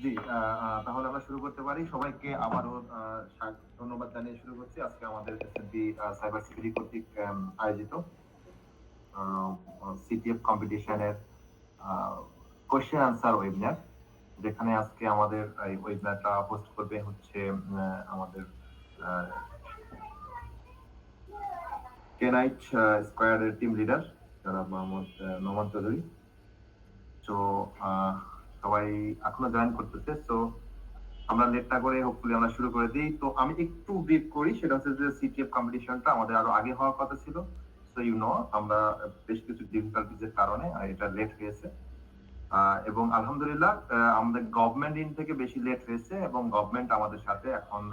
জি, তাহলে আমরা শুরু করতে পারি। সবাইকে আবারও ধন্যবাদ জানিয়ে শুরু করছি। আজকে আমাদের এসএনপি সাইবার সিকিউরিটি কর্তৃক আয়োজিত সিটিএফ কম্পিটিশনের কোয়েশ্চেন আনসার ওয়েবিনার, যেখানে আজকে আমাদের এই ওয়েবিনারটা হোস্ট করবে হচ্ছে আমাদের কেনাইট স্কোয়ারের টিম লিডার জনাব মোহাম্মদ নোমান চৌধুরী। তো সবাই এখনো জয়েন করতেছে, তো আমরা লেট না করে হোপফুলি আমরা শুরু করে দিই। তো আমি একটু ব্রিফ করি, সেটা হচ্ছে যে সিটিএফ কম্পিটিশনটা আমাদের আরো আগে হওয়ার কথা ছিল। সো আমরা বেশ কিছু ডিফিকাল্টিজের কারণে এটা লেট হয়েছে, এবং আলহামদুলিল্লাহ আমাদের গভর্নমেন্ট ইন থেকে বেশি লেট হয়েছে, এবং গভর্নমেন্ট আমাদের সাথে এখন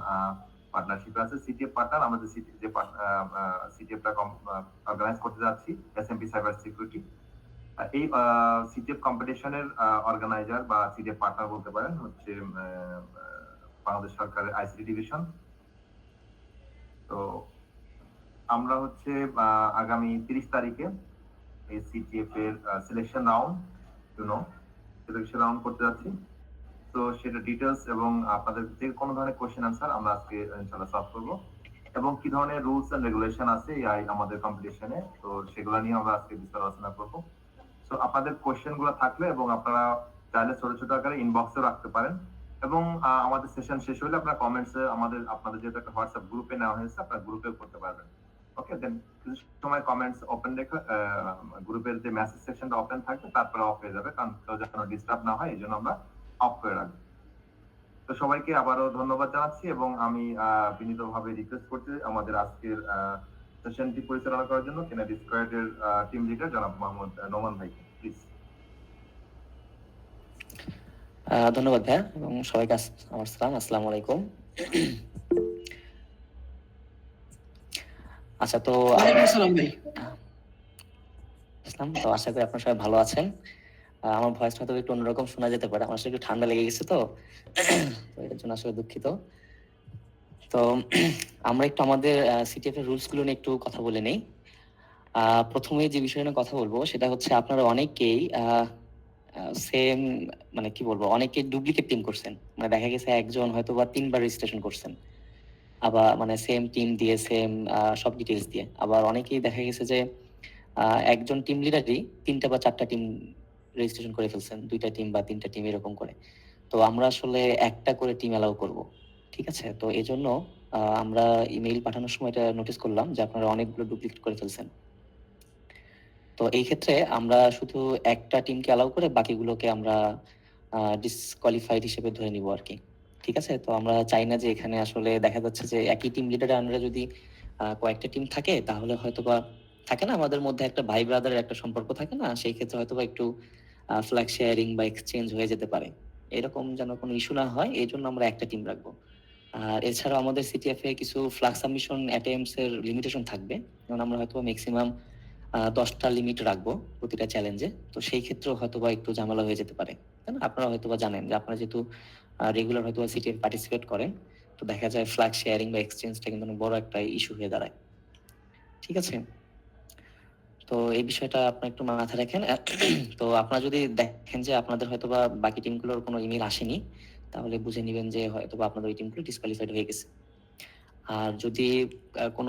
পার্টনারশিপে আছে। সিটিএফ পার্টনার আমাদের যে সিটিএফটা অর্গানাইজ করতে যাচ্ছি, এসএমপি সাইবার সিকিউরিটি। এই সিটিএফ কম্পিটিশনের অর্গানাইজার বা সিটিএফ পার্টনার বলতে পারেন হচ্ছে বাংলাদেশ সরকারের আইসিটি ডিভিশন। তো আমরা হচ্ছে আগামী 30 তারিখে এই সিটিএফ এর সিলেকশন রাউন্ড করতে যাচ্ছি। তো সেটা ডিটেলস এবং আপনাদের যে কোনো ধরনের কোশ্চেন আনসার আমরা আজকে ইনশাআল্লাহ সলভ করব, এবং কি ধরনের রুলস এন্ড রেগুলেশন আছে আমাদের কম্পিটিশনে, তো সেগুলো নিয়ে আমরা আজকে বিস্তারিত আলোচনা করব। সো আপনাদের কোশ্চেন গুলো থাকলে এবং আপনারা চাইলে ছোট ছোট আকারে ইনবক্সে রাখতে পারেন, এবং আমাদের সেশন শেষ হলে আপনারা কমেন্টসে আপনাদের যেহেতু একটা হোয়াটসঅ্যাপ গ্রুপে নেওয়া হয়েছে, আপনারা গ্রুপেও করতে পারবেন। ওকে, দেন কিছু সময় কমেন্টস ওপেন রেখে গ্রুপের যে মেসেজ সেকশনটা ওপেন থাকবে তারপরে অফ হয়ে যাবে, কারণ কেউ যেন ডিস্টার্ব না হয় এই জন্য আমরা অফ করে রাখবো। তো সবাইকে আবারও ধন্যবাদ জানাচ্ছি, এবং আমি বিনীতভাবে রিকোয়েস্ট করছি আমাদের আজকের সেশনটি পরিচালনা করার জন্য কেনাডি স্কোয়ারের টিম লিডার জনাব মোহাম্মদ নোমান ভাই, প্লিজ। ধন্যবাদ ভাইয়া, এবং সবাইকে আমার সালাম, আসসালামু আলাইকুম। আচ্ছা, তো আসসালাম। তো আশা করি আপনারা সবাই ভালো আছেন। আমার ভয়েসটা হয়তো একটু অন্যরকম শোনা যেতে পারে, আমার আসলে একটু ঠান্ডা লেগে গেছে, তো এর জন্য আসলে দুঃখিত। তো আমরা একটু আমাদের সিটিএফ এর রুলস গুলো নিয়ে একটু কথা বলে নেই। প্রথমে যে বিষয় নিয়ে কথা বলবো সেটা হচ্ছে আপনারা অনেকেই সেম, মানে কি বলবো, অনেকে ডুপ্লিকেট টিম করছেন। মানে দেখা গেছে একজন হয়তো বা 3বার রেজিস্ট্রেশন করছেন, আবার মানে সেম টিম দিয়ে সেম সব ডিটেলস দিয়ে। আবার অনেকেই দেখা গেছে যে একজন টিম লিডারই 3টা বা 4টা টিম রেজিস্ট্রেশন করে ফেলছেন, 2টা টিম বা 3টা টিম এরকম করে। তো আমরা আসলে একটা করে টিম অ্যালাউ করব, ঠিক আছে? তো এই জন্য আমরা ইমেইল পাঠানোর সময় এটা নোটিস করলাম যে আপনারা অনেকগুলো ডুপ্লিকেট করে ফেলছেন। তো এই ক্ষেত্রে আমরা শুধু একটা টিমকে অ্যালাউ করে বাকিগুলোকে আমরা ডিসকোয়ালিফাইড হিসেবে ধরে নিব আর কি, ঠিক আছে? তো আমরা চাই না যে এখানে আসলে দেখা যাচ্ছে যে একই টিম লিডারের আন্ডারে যদি কয়েকটা টিম থাকে, তাহলে হয়তোবা থাকে না আমাদের মধ্যে একটা ভাই ব্রাদারের একটা সম্পর্ক থাকে না, সেই ক্ষেত্রে হয়তোবা একটু ফ্ল্যাগ শেয়ারিং বা এক্সচেঞ্জ হয়ে যেতে পারে। এরকম যেন কোনো ইস্যু না হয়, এই জন্য আমরা একটা টিম রাখবো। আর এছাড়াও আমাদের সিটিএফ এ কিছু ফ্ল্যাগ সাবমিশন অ্যাটেম্পটস এর লিমিটেশন থাকবে, যেমন আমরা হয়তো ম্যাক্সিমাম 10টা লিমিট রাখবো প্রতিটা চ্যালেঞ্জে। তো সেই ক্ষেত্রেও হয়তোবা একটু ঝামেলা হয়ে যেতে পারে, তাই না? আপনারা হয়তোবা জানেন যে আপনারা যেহেতু রেগুলার হয়তোবা সিটিএফ পার্টিসিপেট করেন, তো দেখা যায় ফ্ল্যাগ শেয়ারিং বা এক্সচেঞ্জটা কিন্তু অনেক বড় একটা ইস্যু হয়ে দাঁড়ায়, ঠিক আছে? তো এই বিষয়টা আপনার একটু মাথায় রাখেন। তো আপনারা যদি দেখেন যে আপনাদের হয়তোবা বাকি টিমগুলোর কোনো ইমেল আসেনি, তাহলে বুঝে নেবেন যে হয়তোবা আপনাদের ওই টিমগুলো ডিসকোয়ালিফাইড হয়ে গেছে। আর যদি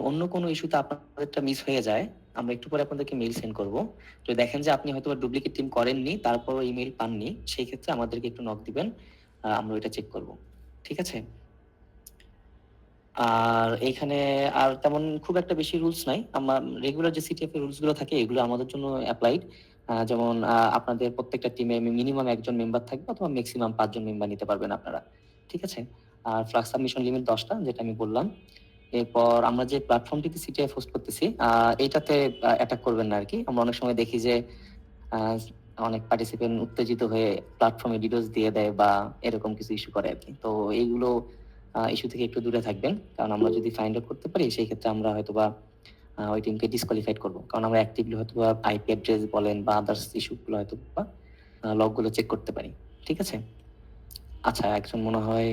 অন্য কোনো ইস্যুতে আপনাদেরটা মিস হয়ে যায়, আমরা একটু পরে আপনাদেরকে মেইল সেন্ড করব। যদি দেখেন যে আপনি হয়তো ডুপ্লিকেট টিম করেননি, তারপরও ইমেল পাননি, সেই ক্ষেত্রে আমাদেরকে একটু নক দিবেন, আমরা ওইটা চেক করব, ঠিক আছে? আর এইখানে আর তেমন খুব একটা বেশি রুলস নাই। আমার রেগুলার যে সিটিএফ এর রুলস গুলো থাকে এগুলো আমাদের জন্য অ্যাপ্লাইড। যেমন আপনাদের প্রত্যেকটা টিমে মিনিমাম একজন মেম্বার থাকবে, অথবা ম্যাক্সিমাম 5জন মেম্বার নিতে পারবেন আপনারা, ঠিক আছে? আর ফ্লাগ সাবমিশন লিমিট 10টা, যেটা আমি বললাম। এরপর আমরা যে প্ল্যাটফর্মটিতে সিটিএফ হোস্ট করতেছি, এইটাতে অ্যাটাক করবেন না আর কি। আমরা অনেক সময় দেখি যে অনেক পার্টিসিপেন্ট উত্তেজিত হয়ে প্ল্যাটফর্মে ডিটেলস দিয়ে দেয় বা এরকম কিছু ইস্যু করে আর কি। তো এইগুলো ইস্যু থেকে একটু দূরে থাকবেন, কারণ আমরা যদি ফাইন্ড আউট করতে পারি সেই ক্ষেত্রে আমরা হয়তোবা ওই টিমকে ডিসকোয়ালিফাইড করবো, কারণ আমরা অ্যাক্টিভলি হয়তোবা আইপি অ্যাড্রেস বলেন বা আদার্স ইস্যুগুলো হয়তো বা লগগুলো চেক করতে পারি, ঠিক আছে? আচ্ছা, একজন মনে হয়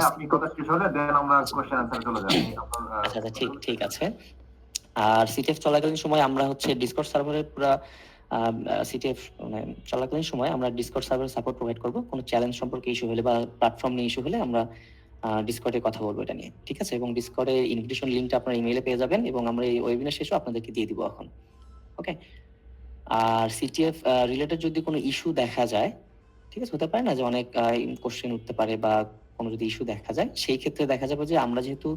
আপনি কথা শেষ হলে দেন আমরা কোশ্চেন আনসার চলে যাব। আচ্ছা, ঠিক আছে। আর সিটিএফ চলাকালীন সময় আমরা হচ্ছে ডিসকর্ড সার্ভারের পুরো সিটিএফ মানে চলাকালীন সময় আমরা ডিসকর্ড সার্ভার সাপোর্ট প্রোভাইড করব। কোনো চ্যালেঞ্জ সম্পর্কে ইস্যু হলে বা প্ল্যাটফর্ম নিয়ে ইস্যু হলে আমরা ডিসকর্ডে কথা বলবো এটা নিয়ে, ঠিক আছে? এবং ডিসকর্ডে ইনভিটেশন লিঙ্কটা আপনার ইমেইলে পেয়ে যাবেন এবং আমরা এই ওয়েবিনার শেষেও আপনাদেরকে দিয়ে দিব এখন। ওকে। আর সিটিএফ রিলেটেড যদি কোনো ইস্যু দেখা যায়, ঠিক আছে, হতে পারে না যে অনেক কোশ্চেন উঠতে পারে বা কোনো যদি ইস্যু দেখা যায়, সেই ক্ষেত্রে দেখা যাবে যে আমরা যেহেতু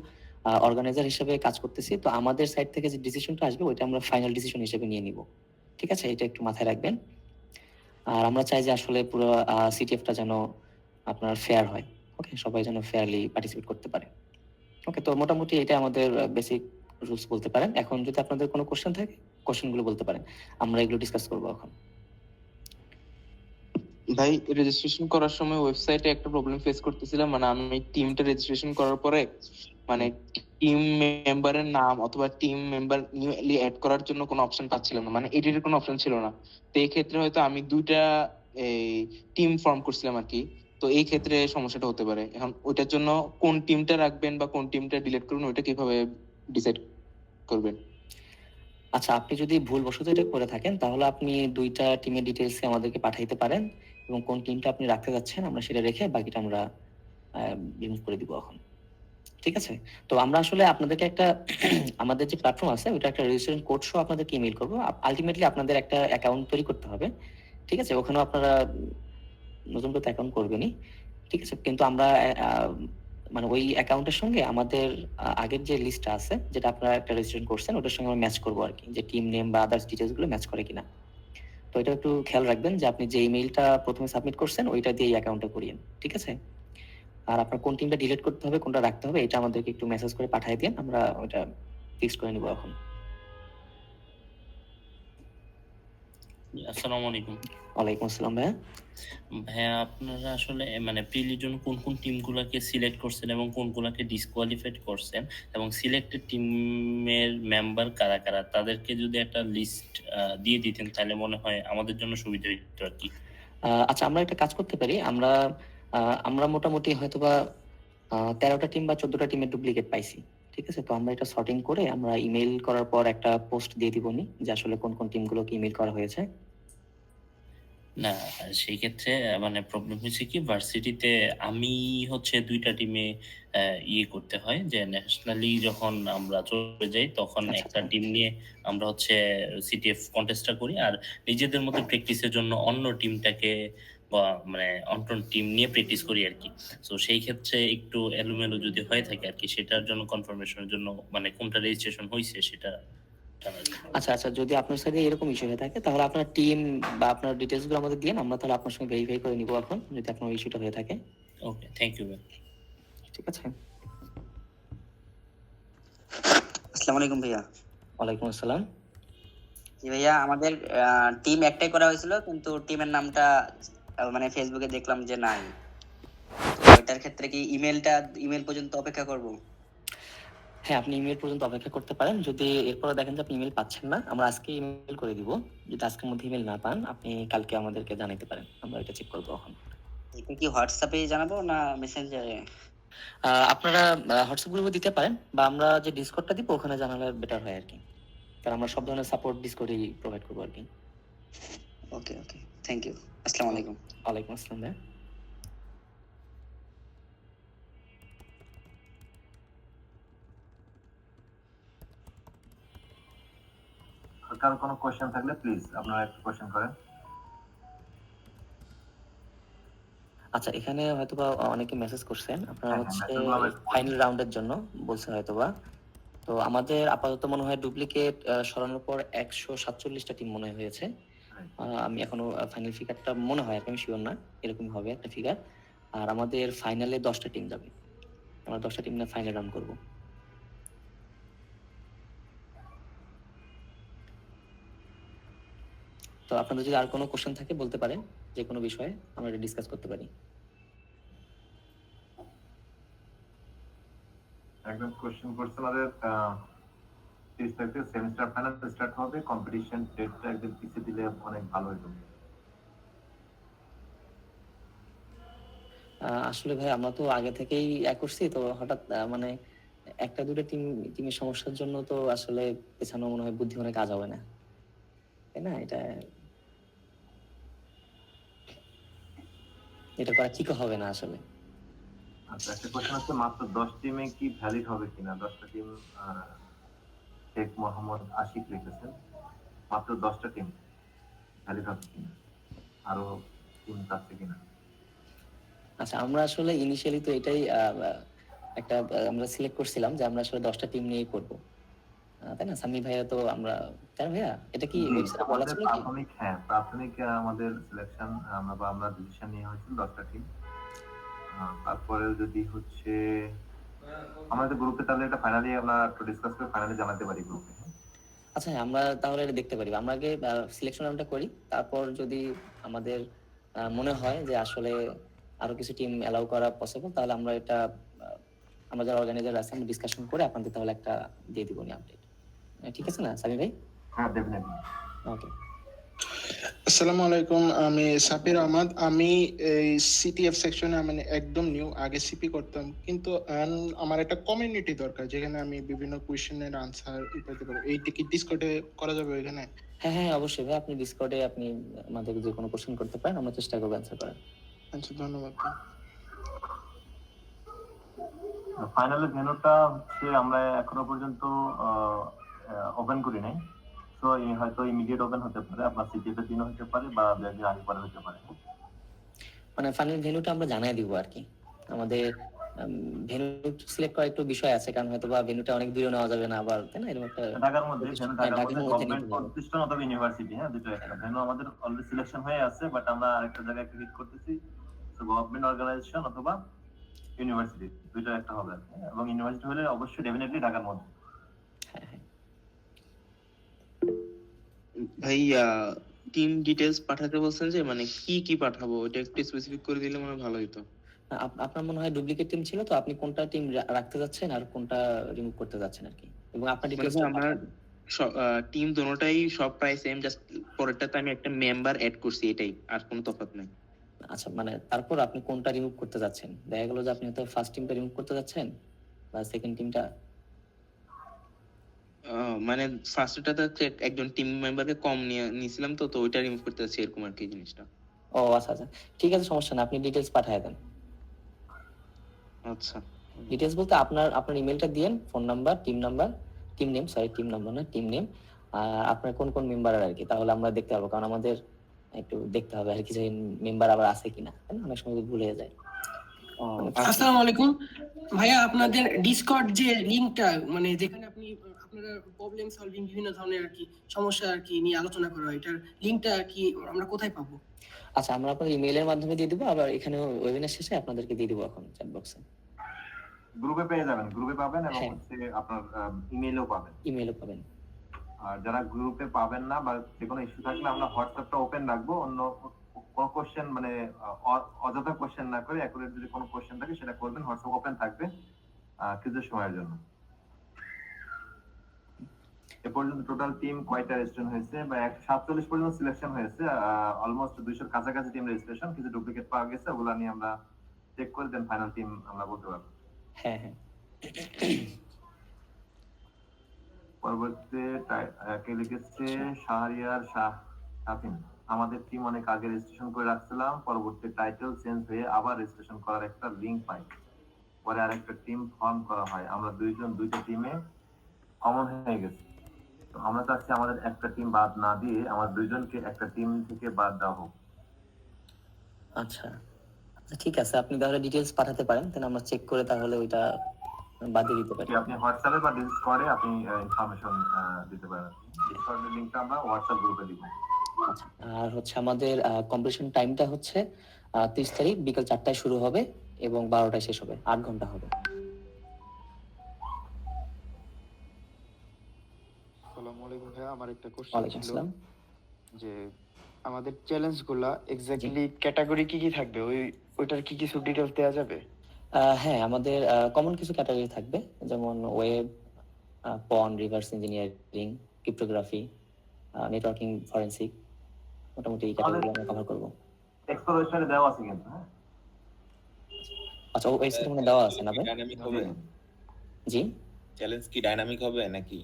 অর্গানাইজার হিসেবে কাজ করতেছি, তো আমাদের সাইড থেকে যে ডিসিশনটা আসবে ওইটা আমরা ফাইনাল ডিসিশন হিসেবে নিয়ে নিব, ঠিক আছে? এটা একটু মাথায় রাখবেন। আর আমরা চাই যে আসলে পুরো সিটিএফটা যেন আপনার ফেয়ার হয়। ওকে, সবাই যেন ফেয়ারলি পার্টিসিপেট করতে পারে। ওকে, তো মোটামুটি এটা আমাদের বেসিক রুলস বলতে পারেন। এখন যদি আপনাদের কোনো কোশ্চেন থাকে, কোশ্চেনগুলো বলতে পারেন, আমরা এগুলো ডিসকাস করবো এখন। ভাই, রেজিস্ট্রেশন করার সময় ওয়েবসাইটে একটা প্রবলেম ফেস করতেছিলাম। মানে আমি টিমটা রেজিস্ট্রেশন করার পরে মানে টিম মেম্বারের নাম অথবা টিম মেম্বার নিউলি অ্যাড করার জন্য কোনো অপশন পাচ্ছিলাম না, মানে এডিটের কোনো অপশন ছিল না। তো এই ক্ষেত্রে হয়তো আমি দুইটা এই টিম ফর্ম করছিলাম আর কি। তো এই ক্ষেত্রে সমস্যাটা হতে পারে। এখন ওইটার জন্য কোন টিমটা রাখবেন বা কোন টিমটা ডিলিট করবেন ওইটা কিভাবে ডিসাইড করবেন? আচ্ছা, আপনি যদি ভুলবশত এটা করে থাকেন তাহলে আপনি দুইটা টিমের ডিটেলস আমাদেরকে পাঠাইতে পারেন এবং কোন টিমটা আপনি রাখতে যাচ্ছেন আমরা সেটা রেখে বাকিটা আমরা রিমুভ করে দিব এখন, ঠিক আছে? তো আমরা আসলে আপনাদেরকে একটা আমাদের যে প্ল্যাটফর্ম আছে ওটা একটা রেজিস্ট্রেশন কোড সহ আপনাদেরকে ইমেল করবো। আলটিমেটলি আপনাদের একটা অ্যাকাউন্ট তৈরি করতে হবে, ঠিক আছে? ওখানেও আপনারা নতুন করে অ্যাকাউন্ট করবেনই, ঠিক আছে? কিন্তু আমরা মানে ওই অ্যাকাউন্টের সঙ্গে আমাদের আগের যে লিস্টটা আছে যেটা আপনারা একটা রেজিস্ট্রেশন করছেন ওটার সঙ্গে আমরা ম্যাচ করবো আর কি, যে টিম নেম বা আদার্স ডিটেলস গুলো ম্যাচ করে কিনা। তো এটা একটু খেয়াল রাখবেন যে আপনি যে ইমেইলটা প্রথমে সাবমিট করছেন ওইটা দিয়ে এই অ্যাকাউন্টটা করিয়েন, ঠিক আছে? আর আপনার কোন টিমটা ডিলিট করতে হবে কোনটা রাখতে হবে এটা আমাদেরকে একটু মেসেজ করে পাঠিয়ে দিন, আমরা ওটা ফিক্স করে নিব এখন। আসসালামু আলাইকুম। ওয়ালাইকুম আসসালাম ভাইয়া। ভাইয়া, আপনারা আসলে মানে প্রিলির জন্য কোন কোন টিমগুলোকে সিলেক্ট করছেন এবং কোনগুলোকে ডিসকোয়ালিফাইড করছেন এবং সিলেক্টেড টিমের মেম্বার কারা কারা তাদেরকে যদি একটা লিস্ট দিয়ে দিতেন তাহলে মনে হয় আমাদের জন্য সুবিধা হতো আর কি। আচ্ছা, আমরা একটা কাজ করতে পারি। আমরা মোটামুটি হয়তোবা 13টা টিম বা 14টা টিমের ডুপ্লিকেট পাইছি, ঠিক আছে? তো আমরা এটা সর্টিং করে আমরা ইমেল করার পর একটা পোস্ট দিয়ে দিবনি যে আসলে কোন কোন টিমগুলোকে ইমেল করা হয়েছে। না, সেই ক্ষেত্রে মানে প্রবলেম হয়েছে কি, ভার্সিটিতে আমি হচ্ছে দুইটা টিমে ইয়ে করতে হয় যে ন্যাশনালি যখন আমরা চলে যাই তখন আচ্ছা, একটা আচ্ছা। টিম নিয়ে আমরা হচ্ছে সিটিএফ কন্টেস্টটা করি, আর নিজেদের মধ্যে প্র্যাকটিসের জন্য অন্য টিমটাকে বা মানে অন্য টিম নিয়ে প্র্যাকটিস করি আর কি। তো সেই ক্ষেত্রে একটু এলোমেলো যদি হয়ে থাকে আর কি, সেটার জন্য কনফার্মেশনের জন্য মানে কোনটা রেজিস্ট্রেশন হয়েছে সেটা জানার জন্য। আচ্ছা আচ্ছা, যদি আপনার সাথে এরকম ইস্যু হয়ে থাকে তাহলে আপনার টিম বা আপনার ডিটেলস গুলো আমাদের দিন, আমরা তাহলে আপনার সঙ্গে ভেরিফাই করে নিব এখন যদি আপনার ইস্যুটা হয়ে থাকে, ওকে, থ্যাংক ইউ ভাই। ঠিক আছে? আসসালামু আলাইকুম ভাইয়া। ওয়ালাইকুম আসসালাম। জি ভাইয়া, আমাদের টিম একটাই করা হয়েছিল কিন্তু টিমের নামটা মানে ফেসবুকে দেখলাম যে নাই। তো এটার ক্ষেত্রে কি ইমেল পর্যন্ত অপেক্ষা করব? হ্যাঁ, আপনি ইমেল পর্যন্ত অপেক্ষা করতে পারেন। যদি এরপরে দেখেন যে আপনি ইমেল পাচ্ছেন না, আমরা আজকে ইমেল করে দিব। যদি আজকের মধ্যে ইমেল না পান আপনি কালকে আমাদেরকে জানাতে পারেন, আমরা এটা চেক করবো এখন। এটা কি হোয়াটসঅ্যাপে জানাবো না মেসেঞ্জারে? আপনারা হোয়াটসঅ্যাপ গ্রুপে দিতে পারেন বা আমরা যে ডিসকর্ডটা দিব ওখানে জানালে বেটার হয় আর কি, কারণ আমরা সব ধরনের সাপোর্ট ডিসকর্ডেই প্রোভাইড করবো আর কি। ওকে ওকে, থ্যাংক ইউ। আসসালামু আলাইকুম। ওয়ালাইকুম আসসালাম ভাই। কারো কোনো কোশ্চেন থাকলে প্লিজ আপনারা একটা কোশ্চেন করেন। আচ্ছা, এখানে হয়তোবা অনেকে মেসেজ করছেন আপনারা হ্যাঁ, হচ্ছে message গুলো আমি ফাইনাল রাউন্ডের জন্য বলছে হয়তোবা। তো আমাদের আপাতত মনে হয় ডুপ্লিকেট সরানোর পর 147টা টিম মনে হয় হয়েছে। আমি এখনো ফাইনাল ফিগারটা মনে হয়, আমি শিওর না, এরকম হবে একটা ফিগার। আর আমাদের ফাইনালে 10টা টিম যাবে, আমরা 10টা টিম নিয়ে ফাইনাল রাউন্ড করব। তো আপনাদের যদি আর কোনো কোশ্চেন থাকে বলতে পারেন, যে কোনো বিষয়ে আমরা এটা ডিসকাস করতে পারি। একদম কোশ্চেন করছে আমাদের 30 তারিখে সেমিস্টার ফাইনাল স্টার্ট হবে, কম্পিটিশন ডেটটা একদম পিছিয়ে দিলে অনেক ভালো হতো। আসলে ভাই আমরা তো আগে থেকেই করছি, তো হঠাৎ মানে একটা দুটো টিমের সমস্যার জন্য তো আসলে পেছানো মনে হয় বুদ্ধি অনেক কাজ হবে না, তাই না? এটা এটা করা ঠিক হবে না আসলে। আচ্ছা, একটা কোশ্চেন হচ্ছে মাত্র 10 টিমে কি ভ্যালিড হবে কিনা? 10টা টিম শেখ মোহাম্মদ আশিক লিখেছেন, মাত্র 10টা টিম ভ্যালিড হবে কিনা, আরো টিম থাকছে কিনা? আচ্ছা, আমরা আসলে ইনিশিয়ালি তো এটাই একটা আমরা সিলেক্ট করছিলাম যে আমরা আসলে 10টা টিম নিয়েই করবো, তাই না সামি ভাইয়া? তো আমরা, তাই না ভাইয়া? এটা কি জি, ওয়েবসাইটে বলা আমাদের ছিল কি? প্রাথমিক আমাদের সিলেকশন আমরা ডিসিশন নিয়ে হয়েছিল 10টা টিম। তারপরে যদি হচ্ছে আমাদের গ্রুপে, তাহলে এটা ফাইনালি আমরা একটু ডিসকাস করে ফাইনালি জানাতে পারি গ্রুপে। আচ্ছা, আমরা তাহলে এটা দেখতে পারি। আমরা আগে সিলেকশন রাউন্ডটা করি, তারপর যদি আমাদের মনে হয় যে আসলে আরো কিছু টিম অ্যালাউ করা পসিবল, তাহলে আমরা এটা আমরা যারা অর্গানাইজার আছে আমরা ডিসকাশন করে আপনাদের তাহলে একটা দিয়ে দিব নি আপডেট। ঠিক আছে না সামি ভাই? হ্যাঁ, ডেফিনেটলি। ওকে। আসসালামু আলাইকুম, আমি সাবির আহমদ। আমি এই সিটিএফ সেকশনে মানে একদম নিউ, আগে সিপি করতাম, কিন্তু আমার একটা কমিউনিটি দরকার যেখানে আমি বিভিন্ন কোয়েশ্চেনের আনসার পেতে পারবো। এইটা কি ডিসকর্ডে করা যাবে ওইখানে? হ্যাঁ হ্যাঁ, অবশ্যই ভাই, আপনি ডিসকর্ডে আপনি আমাদের যে কোনো কোশ্চেন করতে পারেন, আমরা চেষ্টা করবো অ্যান্সার করার। আচ্ছা, ধন্যবাদ। ফাইনালি ভেন্যুটা হচ্ছে আমরা এখনো পর্যন্ত ওপেন করি নাই, তো হয়তো ইমিডিয়েট ওপেন হতে পারে, আপনার সিটিতে দিনও হতে পারে বা 2 দিন আগে পরে হতে পারে। মানে ফাইনাল ভেন্যুটা আমরা জানাই দিব আর কি। আমাদের ভেন্যু সিলেক্ট করার একটু বিষয় আছে, কারণ হয়তো বা ভেন্যুটা অনেক দূরে নেওয়া যাবে না আবার, তাই না? এরকম একটা ঢাকার মধ্যে ঢাকার মধ্যে গভর্নমেন্ট নিতে হবে। প্রতিষ্ঠান অথবা ইউনিভার্সিটি, হ্যাঁ, দুটো একটা। ভেন্যু আমাদের অলরেডি সিলেকশন হয়ে আছে, বাট আমরা আরেকটা জায়গায় ক্লিক করতেছি, তো গভর্নমেন্ট অর্গানাইজেশন অথবা ইউনিভার্সিটি, দুটো একটা হবে আর কি। এবং ইউনিভার্সিটি হলে অবশ্যই ডেফিনেটলি ঢাকার মধ্যে। হ্যাঁ হ্যাঁ। ভাই টিম ডিটেলস পাঠাতে বলছেন যে মানে কি কি পাঠাবো, এটা একটু স্পেসিফিক করে দিলে মনে হয় ভালো হতো। আপনার মনে হয় ডুপ্লিকেট টিম ছিল, তো আপনি কোনটা টিম রাখতে যাচ্ছেন আর কোনটা রিমুভ করতে যাচ্ছেন আর কি, এবং আপনার মানে ডিটেইলস ভাই আমার টিম দোনোটাই সব প্রায় সেম, জাস্ট পরেরটাতে আমি একটা মেম্বার অ্যাড করছি, এটাই, আর কোনো তফাৎ নাই। আচ্ছা, মানে তারপর আপনি কোনটা রিমুভ করতে যাচ্ছেন? দেখা গেল যে আপনি হয়তো ফার্স্ট টিমটা রিমুভ করতে যাচ্ছেন বা সেকেন্ড টিমটা। মানে ফার্স্টটাতে হচ্ছে একজন টিম মেম্বারকে কম নিয়েছিলাম, তো তো ওইটা রিমুভ করতে যাচ্ছি, এরকম আর কি জিনিসটা। ও আচ্ছা আচ্ছা, ঠিক আছে, সমস্যা না, আপনি ডিটেইলস পাঠিয়ে দেন। আচ্ছা, ডিটেইলস বলতে আপনার আপনার ইমেলটা দিয়েন, phone number, team number, team name, sorry team number না, টিম নেম, আপনার কোন কোন মেম্বার আর কি, তাহলে আমরা দেখতে পারবো, কারণ আমাদের একটু দেখতে হবে আর কি যে মেম্বার আবার আছে কিনা, তাই না? অনেক সময় ভুলে যায়। আসসালামু আলাইকুম ভাইয়া, আপনাদের ডিসকর্ড যে লিংকটা, মানে যেখানে আপনি আপনারা প্রবলেম সলভিং বিভিন্ন ধরনের আর কি সমস্যা আর কি নিয়ে আলোচনা করা হয়, এটার লিংকটা আর কি আমরা কোথায় পাবো? আচ্ছা, আমরা আপনাদের ইমেইলের মাধ্যমে দিয়ে দিব, আবার এখানে ওয়েবিনার শেষে আপনাদেরকে দিয়ে দিব এখন চ্যাট বক্সে। গ্রুপে পেয়ে যাবেন, গ্রুপে পাবেন, এবং হ্যাঁ। হচ্ছে আপনার ইমেইলও পাবেন। ইমেইলও পাবেন। আর যারা গ্রুপে পাবেন না বা যে কোনো ইস্যু থাকলে আমরা হোয়াটসঅ্যাপটা ওপেন রাখবো, অন্য কোনো কোশ্চেন মানে অযথা কোশ্চেন না করে অ্যাকুরেট যদি কোনো কোশ্চেন থাকে সেটা করবেন, হোয়াটসঅ্যাপ ওপেন থাকবে কিছু সময়ের জন্য। এ পর্যন্ত টোটাল টিম কয়টা রেজিস্ট্রেশন হয়েছে? বা 147 পর্যন্ত সিলেকশন হয়েছে, অলমোস্ট 200 এর কাছাকাছি টিম রেজিস্ট্রেশন, কিছু ডুপ্লিকেট পাওয়া গেছে, ওগুলো নিয়ে আমরা চেক করে দেন ফাইনাল টিম আমরা বলতে পারবো। হ্যাঁ হ্যাঁ। পরবর্তীতে কে লিখেছে শাহরিয়ার শাফিন, আমাদের টিম অনেক আগে রেজিস্ট্রেশন করে রাখছিলাম, পরবর্তী টাইটেল চেঞ্জ হয়ে আবার রেজিস্ট্রেশন করার একটা লিংক পাই, পরে আরেকটা টিম ফর্ম করা হয়, আমরা দুইটা টিমে কমন হয়ে গেছে, তো আমরা চাচ্ছি আমাদের একটা টিম বাদ না দিয়ে আমার দুইজনকে একটা টিম থেকে বাদ দেওয়া হোক। আচ্ছা আচ্ছা, ঠিক আছে, আপনি তাহলে ডিটেইলস পাঠাতে পারেন, তাহলে আমরা চেক করে তাহলে ওইটা বাদ দিয়ে দিতে পারি। আপনি হোয়াটসঅ্যাপে বা ডিসকর্ডে আপনি ইনফরমেশন দিতে পারেন, ডিসকর্ডের লিংকটা আমরা হোয়াটসঅ্যাপ গ্রুপে দিব। আচ্ছা, আর হচ্ছে আমাদের কম্পিটিশন টাইমটা হচ্ছে 30 তারিখ বিকাল 4টায় শুরু হবে এবং 12টায় শেষ হবে, 8 ঘন্টা হবে। আসসালামু আলাইকুম ভাইয়া, আমার একটা কোশ্চেন ওয়ালাইকুম ছিল আসসালাম। যে আমাদের চ্যালেঞ্জগুলা এক্স্যাক্টলি ক্যাটাগরি কি কি থাকবে, ওইটার কি কিছু ডিটেইলস দেওয়া যাবে? হ্যাঁ, আমাদের কমন কিছু ক্যাটাগরি থাকবে, যেমন web, pwn, reverse engineering, cryptography, networking, forensic, মোটামুটি এই ক্যাটাগরি আমরা কভার করব। এক্সপ্লোরেশনে দেওয়া আছে কিন্তু, হ্যাঁ। আচ্ছা, ওয়েবসাইটে মনে দেওয়া আছে না ভাই? ডাইনামিক হবে? জি, চ্যালেঞ্জ কি ডাইনামিক হবে নাকি?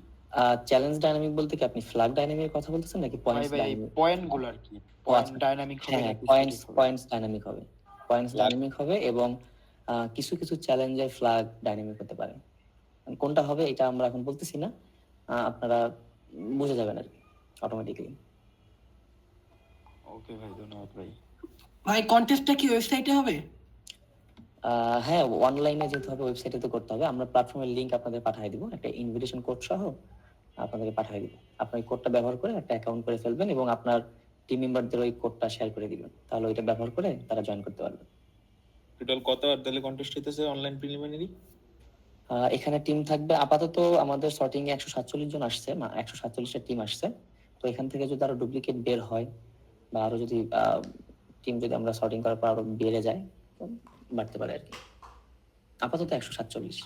চ্যালেঞ্জ ডাইনামিক বলতে কি আপনি ফ্ল্যাগ ডাইনামিকের কথা বলতেছেন নাকি ভাই পয়েন্টস ভাই, ডাইনামিক? পয়েন্ট গুলো আর কি, পয়েন্ট ডাইনামিক হবে হ্যাঁ, নাকি পয়েন্টস static হবে? পয়েন্টস ডাইনামিক হবে। Points Flag. ডাইনামিক হবে এবং কিছু কিছু চ্যালেঞ্জের ফ্ল্যাগ ডাইনামিক হতে পারে। কোনটা হবে এটা আমরা এখন বলতেছি না, আপনারা বুঝে যাবেন আর কি অটোমেটিক্যালি। ওকে ভাই, ধন্যবাদ ভাই। ভাই কন্টেস্টটা কি ওয়েবসাইটে হবে? হ্যাঁ, অনলাইনে যেতে হবে, ওয়েবসাইটে তো করতে হবে। আমরা প্ল্যাটফর্মের লিংক আপনাদের পাঠিয়ে দিব, একটা ইনভিটেশন কোড সহ আপনাদেরকে পাঠিয়ে দিব। আপনি ওই কোডটা ব্যবহার করে একটা অ্যাকাউন্ট করে ফেলবেন এবং আপনার টিম মেম্বারদের ওই কোডটা শেয়ার করে দিবেন, তাহলে ওইটা ব্যবহার করে তারা জয়েন করতে পারবে। টোটাল কতবার তাহলে কন্টেস্ট হইতেছে অনলাইন প্রিলিমিনারি? এখানে টিম থাকবে আপাতত আমাদের শর্টিং এ 147 জন আসছে, 147টা টিম আসছে। তো এখান থেকে যদি আরো ডুপ্লিকেট বের হয় বা আরো যদি টিম যদি আমরা শর্টিং করার পর আরো বেড়ে যায় তো বাড়তে পারে আর কি। আপাতত 147।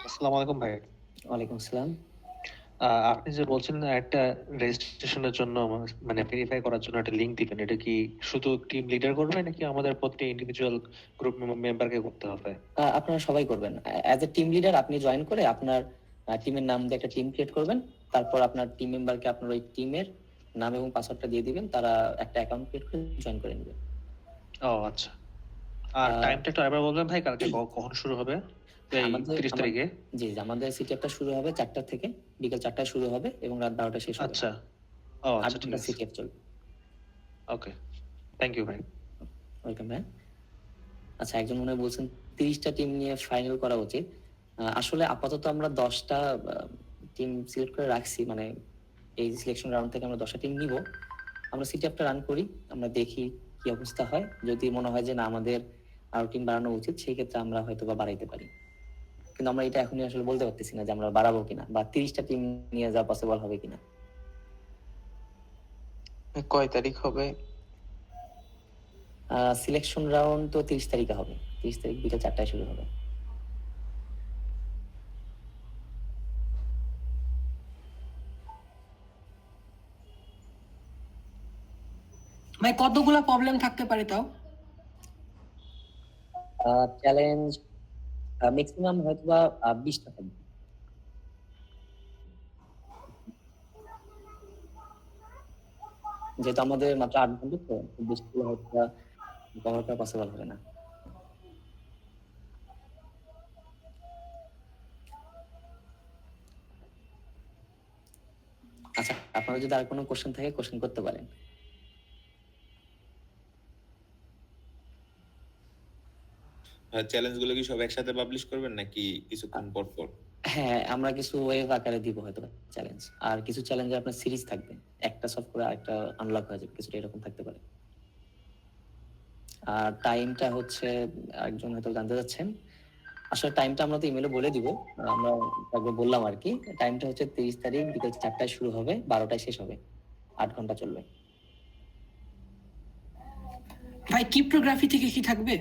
আসসালামু আলাইকুম ভাই। ওয়ালাইকুম আসসালাম। আপনি যে বলছেন একটা রেজিস্ট্রেশনের জন্য মানে ভেরিফাই করার জন্য একটা লিংক দিবেন, এটা কি শুধু টিম লিডার করবে নাকি আমাদের প্রতি ইন্ডিভিজুয়াল গ্রুপ মেম্বারকে করতে হবে? আপনারা সবাই করবেন। অ্যাজ এ টিম লিডার আপনি জয়েন করে আপনার টিমের নাম দিয়ে একটা টিম ক্রিয়েট করবেন, তারপর আপনার টিম মেম্বারকে আপনার ওই টিমের নাম এবং পাসওয়ার্ডটা দিয়ে দিবেন, তারা একটা অ্যাকাউন্ট ক্রিয়েট করে জয়েন করে নেবে। ও আচ্ছা। আর টাইমটা একটু আবার বলবেন ভাই, কালকে কখন শুরু হবে? এই 30 তারিখে? জি, আমাদের সিটিএফটা শুরু হবে 4টা থেকে, বিকেল 4টায় শুরু হবে এবং রাত 12টায় শেষ হবে। আচ্ছা। ও আচ্ছা, ঠিক আছে। সিটিএফ চলবে। ওকে, থ্যাংক ইউ ভাই। Welcome ma'am. আচ্ছা, একজন মনে হয় বলছেন 30টা টিম নিয়ে ফাইনাল করা উচিত। আসলে আপাতত আমরা 10টা টিম সিলেক্ট করে রাখছি, মানে এই সিলেকশন রাউন্ড থেকে আমরা 10টা টিম নিব। আমরা সিটিএফটা রান করি, আমরা দেখি কি অবস্থা হয়। যদি মনে হয় যে না আমাদের আরো টিম বাড়ানো উচিত, সেই ক্ষেত্রে আমরা হয়তো বা বাড়াইতে পারি, কিন্তু আমরা এটা এখনই আসলে বলতে পারতেছি না যে আমরা বাড়াবো কিনা বা 30টা টিম নিয়ে যাওয়া পসিবল হবে কিনা। কয় তারিখ হবে? সিলেকশন রাউন্ড তো 30 তারিখে হবে, 30 তারিখ বিকেল 4টায় শুরু হবে। ভাই কতগুলা প্রবলেম থাকতে পারে তাও? চ্যালেঞ্জ ম্যাক্সিমাম হয়তো বা 20টা থাকবে। যেহেতু আমাদের মাত্র 8 ঘন্টা, তো খুব বেশি করে হয়তো কভার করা পসিবল হবে না। আচ্ছা, আপনারা যদি আর কোনো কোশ্চেন থাকে কোশ্চেন করতে পারেন। চ্যালেঞ্জ গুলো কি সব একসাথে পাবলিশ করবেন নাকি কিছুক্ষণ পর পর? হ্যাঁ, আমরা কিছু ওয়েভ আকারে দিব হয়তো চ্যালেঞ্জ, আর কিছু চ্যালেঞ্জে আপনার সিরিজ থাকবে, একটা সলভ করে আরেকটা আনলক হয়ে যাবে, কিছুটা এরকম থাকতে পারে। আর টাইমটা হচ্ছে একজন হয়তো জানতে চাচ্ছেন, আসলে টাইমটা আমরা তো ইমেলে বলে দিব, আমরা একবার বললাম আর কি। টাইমটা হচ্ছে 30 তারিখ বিকেল 4টায় শুরু হবে, 12টায় শেষ হবে, 8 ঘন্টা চলবে। ভাই ক্রিপ্টোগ্রাফি থেকে কি থাকবে?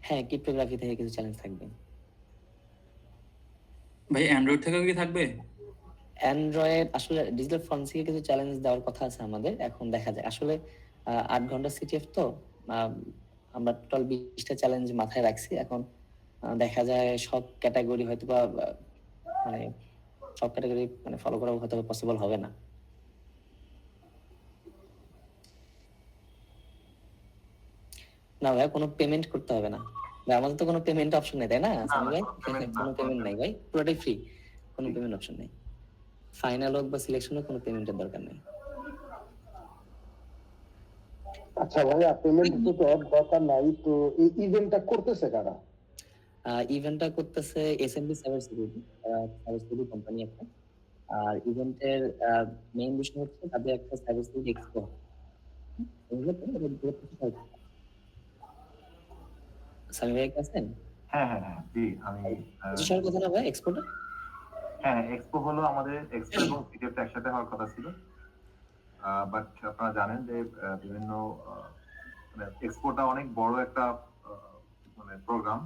হ্যাঁ, ক্রিপ্টোগ্রাফি থেকে কিছু চ্যালেঞ্জ থাকবে। ভাই অ্যান্ড্রয়েড থেকেও কি থাকবে? অ্যান্ড্রয়েড আসলে ডিজিটাল ফরেন্সিকে কিছু চ্যালেঞ্জ দেওয়ার কথা আছে আমাদের, এখন দেখা যায়। আসলে 8 ঘন্টা সিটিএফ তো আমরা টোটাল 20টা চ্যালেঞ্জ মাথায় রাখছি। এখন দেখা যায় সব ক্যাটাগরি হয়তো বা মানে সব ক্যাটাগরি মানে ফলো করা হয়তো পসিবল হবে না। না ভাই, কোনো পেমেন্ট করতে হবে না ভাই, আমাদের তো কোনো পেমেন্ট অপশন নেই, তাই না সামি ভাই? কোনো পেমেন্ট নাই ভাই, পুরোটাই ফ্রি, কোনো পেমেন্ট অপশন নেই। ফাইনাল হোক বা সিলেকশন হোক, কোনো পেমেন্টের দরকার নেই। আচ্ছা ভাইয়া, পেমেন্ট তো দরকার নাই, তো এই ইভেন্টটা করতেছে কারা? ইভেন্টটা করতেছে এসএমবি সাইবার সিকিউরিটি কোম্পানি একটা। আর ইভেন্টের মেইন বিষয় হচ্ছে তাদের একটা সাইবার সিকিউরিটি এক্সপো। সামি ভাই আছেন? হ্যাঁ হ্যাঁ হ্যাঁ, জি আমি পজিশনের কথা না ভাই, এক্সপোটা? হ্যাঁ, এক্সপো হলো আমাদের এক্সপো এবং সিটিএফ একসাথে হওয়ার কথা ছিল, বাট আপনারা জানেন যে বিভিন্ন মানে এক্সপোটা অনেক বড় একটা মানে প্রোগ্রাম,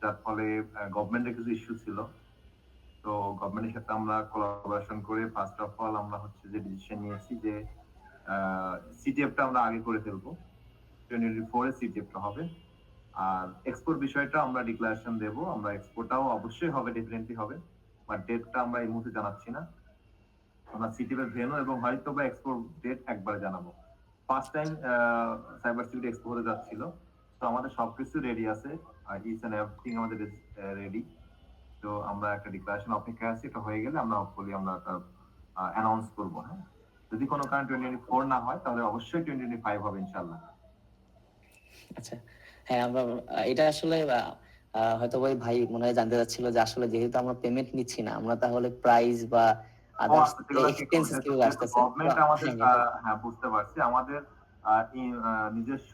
যার ফলে গভর্নমেন্টের কিছু ইস্যু ছিল। তো গভর্নমেন্টের সাথে আমরা কোলাবোরেশন করে ফার্স্ট অফ অল আমরা হচ্ছে যে ডিসিশন নিয়েছি যে সিটিএফটা আমরা আগে করে ফেলবো, 2024 এ সিটিএফটা হবে। আর এক্সপোর বিষয়টা আমরা ডিক্লারেশন দেব, আমরা এক্সপোটাও অবশ্যই হবে, ডেফিনেটলি হবে, বাট ডেটটা আমরা এই মুহূর্তে জানাচ্ছি না। আমরা সিটিএফ ভেন্যু এবং হয়তো বা এক্সপো ডেট একবার জানাবো। First time cyber security expo হতে যাচ্ছিল, তো আমাদের সবকিছু রেডি আছে, আর ইচ এন্ড এভরিথিং আমাদের রেডি। তো আমরা একটা ডিক্লারেশন অপেক্ষা আছি, এটা হয়ে গেলে আমরা হোপফুলি আমরা অ্যানাউন্স করবো। হ্যাঁ, যদি কোনো কারণে 2024 না হয় তাহলে অবশ্যই 2025 হবে ইনশাআল্লাহ। আচ্ছা, হ্যাঁ আমরা এটা আসলে হয়তো ওই ভাই মনে হয় জানতে চাচ্ছিল যে আসলে যেহেতু আমরা পেমেন্ট নিচ্ছি না, আমরা তাহলে প্রাইস বা আদার্স এক্সপেন্সেস কিভাবে আসতেছে? গভর্নমেন্ট আমাদের, হ্যাঁ বুঝতে পারছি, আমাদের নিজস্ব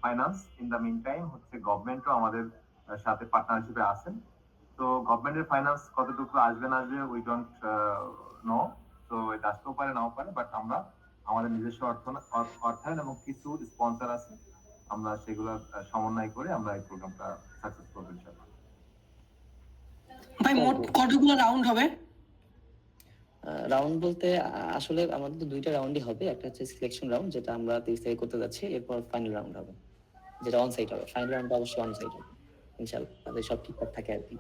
finance in the meantime হচ্ছে গভর্নমেন্টও আমাদের সাথে পার্টনারশিপে আছেন। তো গভর্নমেন্টের ফাইন্যান্স কতটুকু আসবে না আসবে উই ডোন্ট নো, তো এটা আসতেও পারে নাও পারে, বাট আমরা আমাদের নিজস্ব অর্থায়ন এবং কিছু স্পন্সর আছে, আমরা সেগুলো সমন্বয় করে আমরা এই প্রোগ্রামটা সাকসেস করব ইনশাআল্লাহ। ভাই মোট কতগুলো রাউন্ড হবে? রাউন্ড বলতে আসলে আমাদের তো দুইটা রাউন্ডই হবে, একটা হচ্ছে সিলেকশন রাউন্ড যেটা আমরা 30 তারিখ করতে যাচ্ছি, এরপর ফাইনাল রাউন্ড হবে যেটা অন সাইট হবে। ফাইনাল রাউন্ডটা অবশ্যই অন সাইট হবে ইনশাআল্লাহ, তাদের সব ঠিকঠাক থাকে আর কি।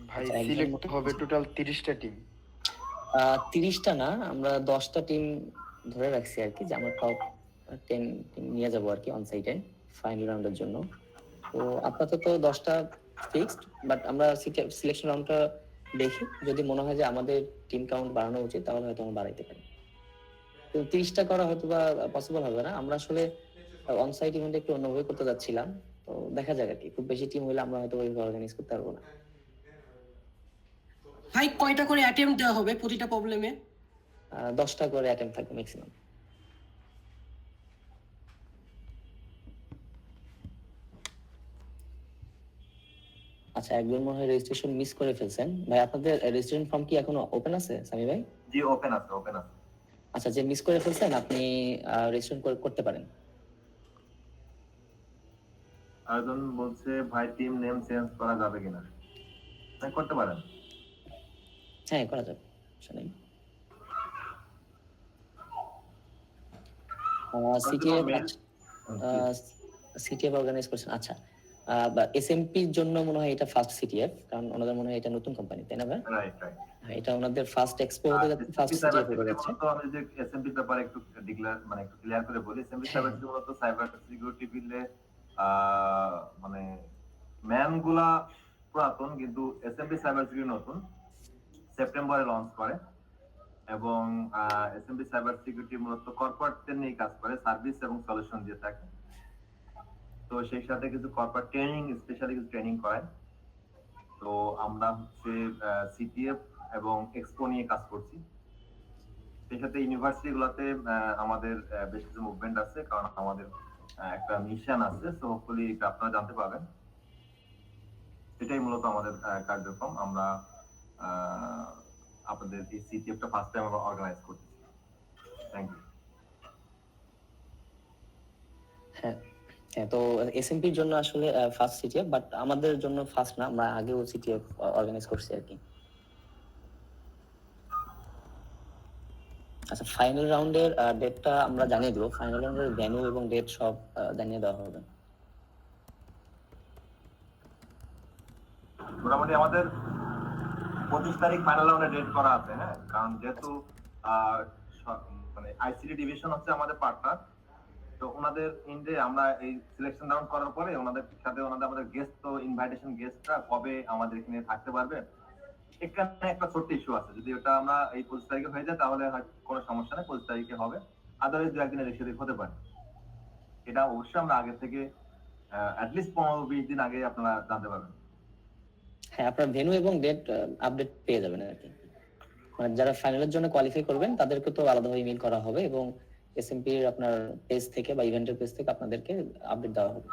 ভাই সিলেক্ট হবে টোটাল 30টা টিম? 30টা না, আমরা 10টা টিম ধরে রাখছি আর কি, যে আমরা টপ 10 টিম নিয়ে যাবো আর কি অন সাইটে ফাইনাল রাউন্ডের জন্য। তো আপাতত 10টা ফিক্সড, বাট আমরা সিলেকশন রাউন্ডটা দেখি, যদি মনে হয় যে আমাদের টিম কাউন্ট বাড়ানো উচিত তাহলে হয়তো আমরা বাড়াইতে পারি। তো 30টা করা হয়তো বা পসিবল হবে না, আমরা আসলে অন সাইট ইভেন্ট একটু অন্যভাবে করতে যাচ্ছিলাম, তো দেখা যাক আর কি। খুব বেশি টিম হলে আমরা হয়তো ওইভাবে অর্গানাইজ করতে পারবো না। ভাই কয়টা করে অ্যাটেম্প্ট দেওয়া হবে প্রতিটা প্রবলেমে? 10টা করে অ্যাটেম্প্ট থাকবে ম্যাক্সিমাম। আচ্ছা, একজন মনে হয় রেজিস্ট্রেশন মিস করে ফেলছেন ভাই। আপনাদের রেজিস্ট্রেশন ফর্ম কি এখনো ওপেন আছে সামি ভাই? জি ওপেন আছে, ওপেন আছে। আচ্ছা, যে মিস করে ফেলছেন আপনি রেজিস্ট্রেশন করতে পারেন। একজন বলছে ভাই টিম নেম চেঞ্জ করা যাবে কিনা? করতে পারেন। হ্যাঁ করা যাবে, সমস্যা নেই। সিটিএফ অর্গানাইজ করছেন। আচ্ছা, এসএমপির জন্য মনে হয় এটা ফার্স্ট সিটিএফ, কারণ ওনাদের মনে হয় এটা নতুন কোম্পানি, তাই না ভাই? রাইট রাইট, হ্যাঁ, এটা ওনাদের ফার্স্ট এক্সপো হতে যাচ্ছে, ফার্স্ট সিটিএফ হতে যাচ্ছে। তো আমি যে এসএমপি ব্যাপারে একটু ডিক্লেয়ার মানে একটু ক্লিয়ার করে বলি। এসএমপি সাইবার মূলত সাইবার সিকিউরিটি ফিল্ডে মানে ম্যানগুলা পুরাতন, কিন্তু এসএমপি সাইবার সিকিউরিটি নতুন, সেপ্টেম্বরে লঞ্চ করে। এবং এসএমপি সাইবার সিকিউরিটি মূলত কর্পোরেটদের নিয়ে কাজ করে, সার্ভিস এবং সলিউশন দিয়ে থাকে। তো সেই সাথে কিছু কর্পোরেট ট্রেনিং, স্পেশালি কিছু ট্রেনিং করায়। তো আমরা হচ্ছে সিটিএফ এবং এক্সপো নিয়ে কাজ করছি। সেই সাথে ইউনিভার্সিটি গুলাতে আমাদের বেশ কিছু মুভমেন্ট আছে, কারণ আমাদের একটা মিশন আছে। সো হোপফুলি এটা আপনারা জানতে পারবেন। এটাই মূলত আমাদের কার্যক্রম। আমরা আপনাদের এই সিটিএফটা ফার্স্ট টাইম আমরা অর্গানাইজ করতেছি। Thank you. হ্যাঁ হ্যাঁ, তো এসএমপির জন্য আসলে ফার্স্ট সিটিএফ, বাট আমাদের জন্য ফার্স্ট না, আমরা আগেও সিটিএফ অর্গানাইজ করছি আর কি। আচ্ছা, ফাইনাল রাউন্ডের ডেটটা আমরা জানিয়ে দেবো। ফাইনাল রাউন্ডের ভেন্যু এবং ডেট সব জানিয়ে দেওয়া হবে। মোটামুটি আমাদের 25 তারিখ ফাইনাল রাউন্ডে ডেট করা আছে। হ্যাঁ, কারণ যেহেতু মানে আইসিটি ডিভিশন হচ্ছে আমাদের পার্টনার, তো ওনাদের ইন্ডে আমরা এই সিলেকশন রাউন্ড করার পরে ওনাদের সাথে আমাদের গেস্ট, তো ইনভাইটেশন গেস্টরা কবে আমাদের এখানে থাকতে পারবে, এখানে একটা ছোট্ট ইস্যু আছে। যদি ওটা আমরা এই 25 তারিখে হয়ে যায় তাহলে হয়তো কোনো সমস্যা নেই, 25 তারিখে হবে। আদারওয়াইজ 2-1 দিনের রেখে হতে পারে। এটা অবশ্যই আমরা আগে থেকে অ্যাটলিস্ট 15-20 দিন আগে আপনারা জানতে পারবেন। হ্যাঁ, আপনার ভেন্যু এবং ডেট আপডেট পেয়ে যাবেন আর কি। মানে যারা ফাইনালের জন্য কোয়ালিফাই করবেন তাদেরকে তো আলাদাভাবে ইমেল করা হবে, এবং এসএমপির আপনার পেজ থেকে বা ইভেন্টের পেজ থেকে আপনাদেরকে আপডেট দেওয়া হবে।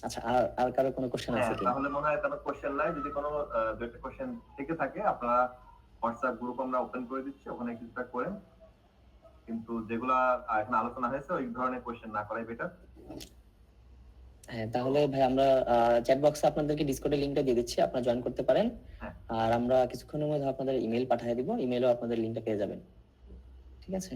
আচ্ছা, আর কারো কোনো কোশ্চেন আছে কি? তাহলে মনে হয় কোনো কোশ্চেন নাই। যদি কোনো দুইটা কোশ্চেন থেকে থাকে আপনারা হোয়াটসঅ্যাপ গ্রুপ আমরা ওপেন করে দিচ্ছি, ওখানে কিছুটা করেন। কিন্তু যেগুলা এখন আলোচনা হয়েছে ওই ধরনের কোশ্চেন না করাই বেটার। হ্যাঁ, তাহলে ভাই আমরা চ্যাট বক্সে আপনাদেরকে ডিসকর্ডের লিংকটা দিয়ে দিচ্ছি, আপনারা জয়েন করতে পারেন। হ্যাঁ। আর আমরা কিছুক্ষণের মধ্যে আপনাদের ইমেল পাঠিয়ে দিব, ইমেলও আপনাদের লিংকটা পেয়ে যাবেন। ঠিক আছে?